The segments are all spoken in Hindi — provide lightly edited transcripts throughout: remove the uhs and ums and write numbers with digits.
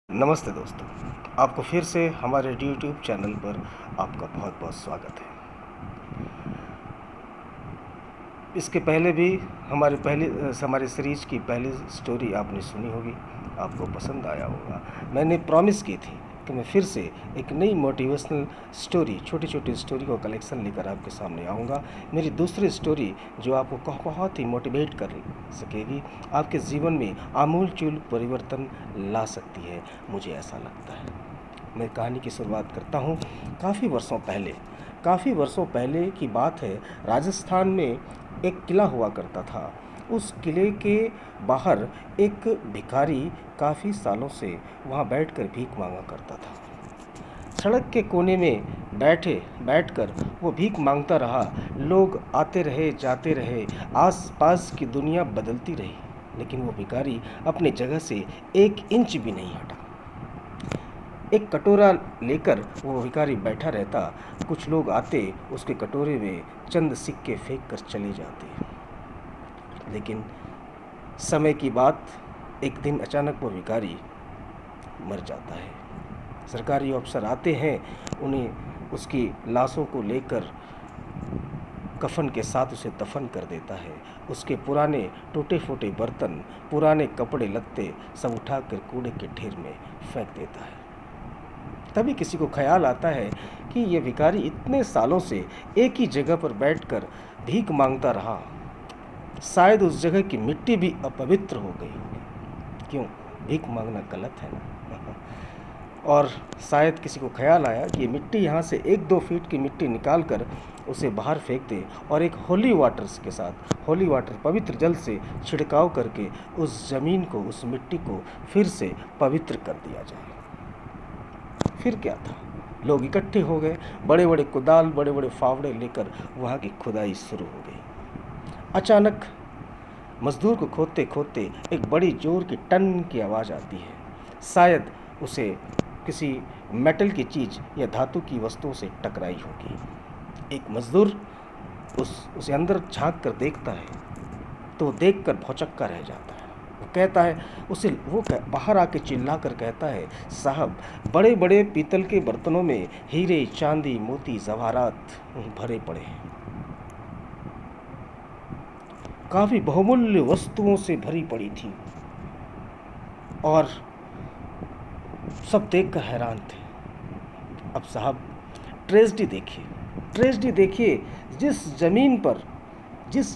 नमस्ते दोस्तों, आपको फिर से हमारे यूट्यूब चैनल पर आपका बहुत बहुत स्वागत है। इसके पहले भी हमारे सीरीज की पहली स्टोरी आपने सुनी होगी, आपको पसंद आया होगा। मैंने प्रॉमिस की थी कि मैं फिर से एक नई मोटिवेशनल स्टोरी, छोटी छोटी स्टोरी को कलेक्शन लेकर आपके सामने आऊँगा। मेरी दूसरी स्टोरी जो आपको बहुत ही मोटिवेट कर सकेगी, आपके जीवन में आमूल-चूल परिवर्तन ला सकती है, मुझे ऐसा लगता है। मैं कहानी की शुरुआत करता हूँ। काफ़ी वर्षों पहले की बात है। राजस्थान में एक किला हुआ करता था। उस किले के बाहर एक भिखारी काफ़ी सालों से वहाँ बैठकर भीख मांगा करता था। सड़क के कोने में बैठकर वो भीख मांगता रहा। लोग आते रहे, जाते रहे, आस-पास की दुनिया बदलती रही, लेकिन वो भिखारी अपनी जगह से 1 इंच भी नहीं हटा। एक कटोरा लेकर वो भिखारी बैठा रहता। कुछ लोग आते, उसके कटोरे में चंद सिक्के फेंक कर चले जाते। लेकिन समय की बात, एक दिन अचानक वो भिखारी मर जाता है। सरकारी अफसर आते हैं, उन्हें उसकी लाशों को लेकर कफन के साथ उसे दफन कर देता है। उसके पुराने टूटे-फूटे बर्तन, पुराने कपड़े लत्ते सब उठाकर कूड़े के ढेर में फेंक देता है। तभी किसी को ख्याल आता है कि ये भिखारी इतने सालों से एक ही जगह पर बैठकर भीख मांगता रहा, शायद उस जगह की मिट्टी भी अपवित्र हो गई होगी। क्यों? भीख मांगना गलत है ना। और शायद किसी को ख्याल आया कि ये मिट्टी यहाँ से 1-2 फीट की मिट्टी निकाल कर उसे बाहर फेंक दे और एक होली वाटर पवित्र जल से छिड़काव करके उस ज़मीन को, उस मिट्टी को फिर से पवित्र कर दिया जाए। फिर क्या था, लोग इकट्ठे हो गए। बड़े बड़े कुदाल, बड़े बड़े फावड़े लेकर वहाँ की खुदाई शुरू हो गई। अचानक मजदूर को खोदते खोदते एक बड़ी जोर की टन की आवाज़ आती है। शायद उसे किसी मेटल की चीज़ या धातु की वस्तुओं से टकराई होगी। एक मजदूर उसे अंदर झांक कर देखता है तो देख कर भौचक्का रह जाता है। वो कहता है, बाहर आके चिल्ला कर कहता है, साहब, बड़े बड़े पीतल के बर्तनों में हीरे, चांदी, मोती, जवाहरात भरे पड़े हैं। काफ़ी बहुमूल्य वस्तुओं से भरी पड़ी थी और सब देखकर हैरान थे। अब साहब, ट्रेजेडी देखिए, जिस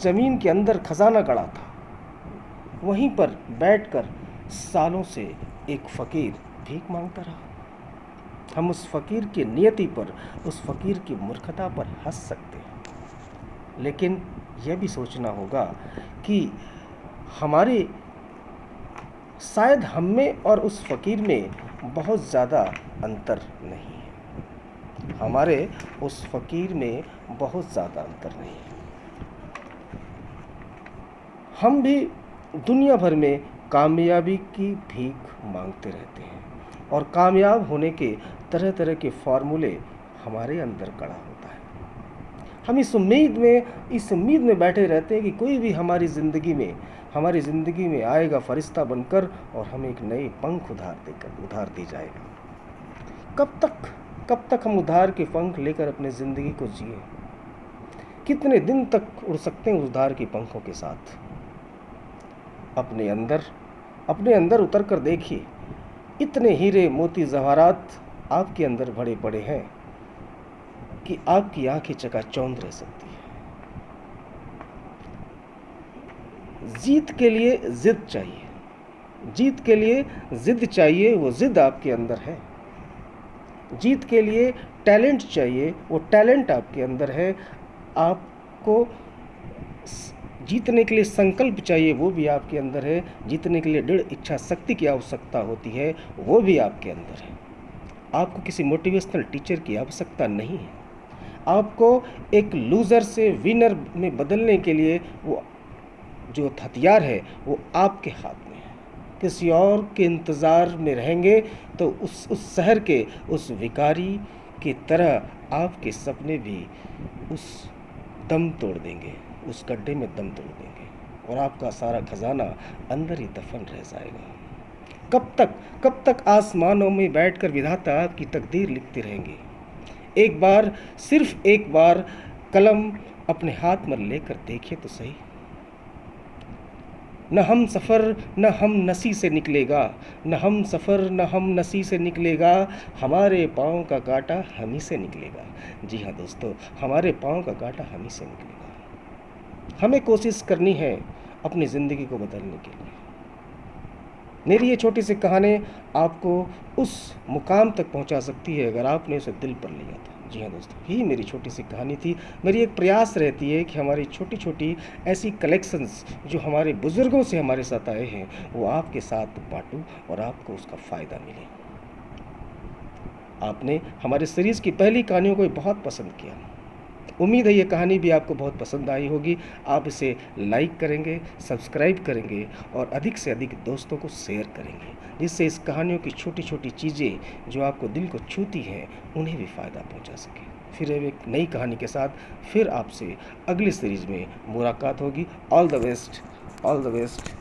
ज़मीन के अंदर खजाना गड़ा था, वहीं पर बैठकर सालों से एक फ़कीर भीख मांगता रहा। हम उस फ़कीर की नियति पर, उस फ़कीर की मूर्खता पर हंस सकते हैं, लेकिन यह भी सोचना होगा कि शायद हम में और उस फ़कीर में बहुत ज़्यादा अंतर नहीं है। हमारे उस फ़कीर में बहुत ज़्यादा अंतर नहीं है। हम भी दुनिया भर में कामयाबी की भीख मांगते रहते हैं और कामयाब होने के तरह तरह के फार्मूले हमारे अंदर गड़ा होता है। हम इस उम्मीद में बैठे रहते हैं कि कोई भी हमारी ज़िंदगी में आएगा फरिश्ता बनकर और हमें एक नए पंख उधार दी जाएगा। कब तक हम उधार के पंख लेकर अपने ज़िंदगी को जिए? कितने दिन तक उड़ सकते हैं उधार के पंखों के साथ? अपने अंदर उतर कर देखिए, इतने हीरे, मोती, जवाहरात आपके अंदर भरे पड़े हैं कि आपकी आंखें चकाचौंध रह सकती है। जीत के लिए जिद चाहिए, वो जिद आपके अंदर है। जीत के लिए टैलेंट चाहिए, वो टैलेंट आपके अंदर है। आपको जीतने के लिए संकल्प चाहिए, वो भी आपके अंदर है। जीतने के लिए दृढ़ इच्छा शक्ति की आवश्यकता होती है, वो भी आपके अंदर है। आपको किसी मोटिवेशनल टीचर की आवश्यकता नहीं है। आपको एक लूज़र से विनर में बदलने के लिए वो जो हथियार है वो आपके हाथ में है। किसी और के इंतज़ार में रहेंगे तो उस शहर के उस भिखारी की तरह आपके सपने भी उस गड्ढे में दम तोड़ देंगे और आपका सारा खजाना अंदर ही दफन रह जाएगा। कब तक आसमानों में बैठकर विधाता की तकदीर लिखते रहेंगे। एक बार, सिर्फ एक बार कलम अपने हाथ में लेकर देखिए तो सही। न हम सफ़र न हम नसी से निकलेगा, न हम सफ़र न हम नसी से निकलेगा, हमारे पाँव का कांटा हम ही से निकलेगा। जी हाँ दोस्तों, हमारे पाँव का कांटा हम ही से निकलेगा। हमें कोशिश करनी है अपनी ज़िंदगी को बदलने के लिए। मेरी ये छोटी सी कहानी आपको उस मुकाम तक पहुंचा सकती है अगर आपने उसे दिल पर लिया तो। जी हाँ दोस्तों, यही मेरी छोटी सी कहानी थी। मेरी एक प्रयास रहती है कि हमारी छोटी छोटी ऐसी कलेक्शंस जो हमारे बुज़ुर्गों से हमारे साथ आए हैं वो आपके साथ बांटूं और आपको उसका फ़ायदा मिले। आपने हमारे सीरीज़ की पहली कहानियों को बहुत पसंद किया। उम्मीद है ये कहानी भी आपको बहुत पसंद आई होगी। आप इसे लाइक करेंगे, सब्सक्राइब करेंगे और अधिक से अधिक दोस्तों को शेयर करेंगे, जिससे इस कहानियों की छोटी छोटी चीज़ें जो आपको दिल को छूती हैं उन्हें भी फ़ायदा पहुंचा सके। फिर एक नई कहानी के साथ फिर आपसे अगली सीरीज़ में मुलाकात होगी। All the best, all the best.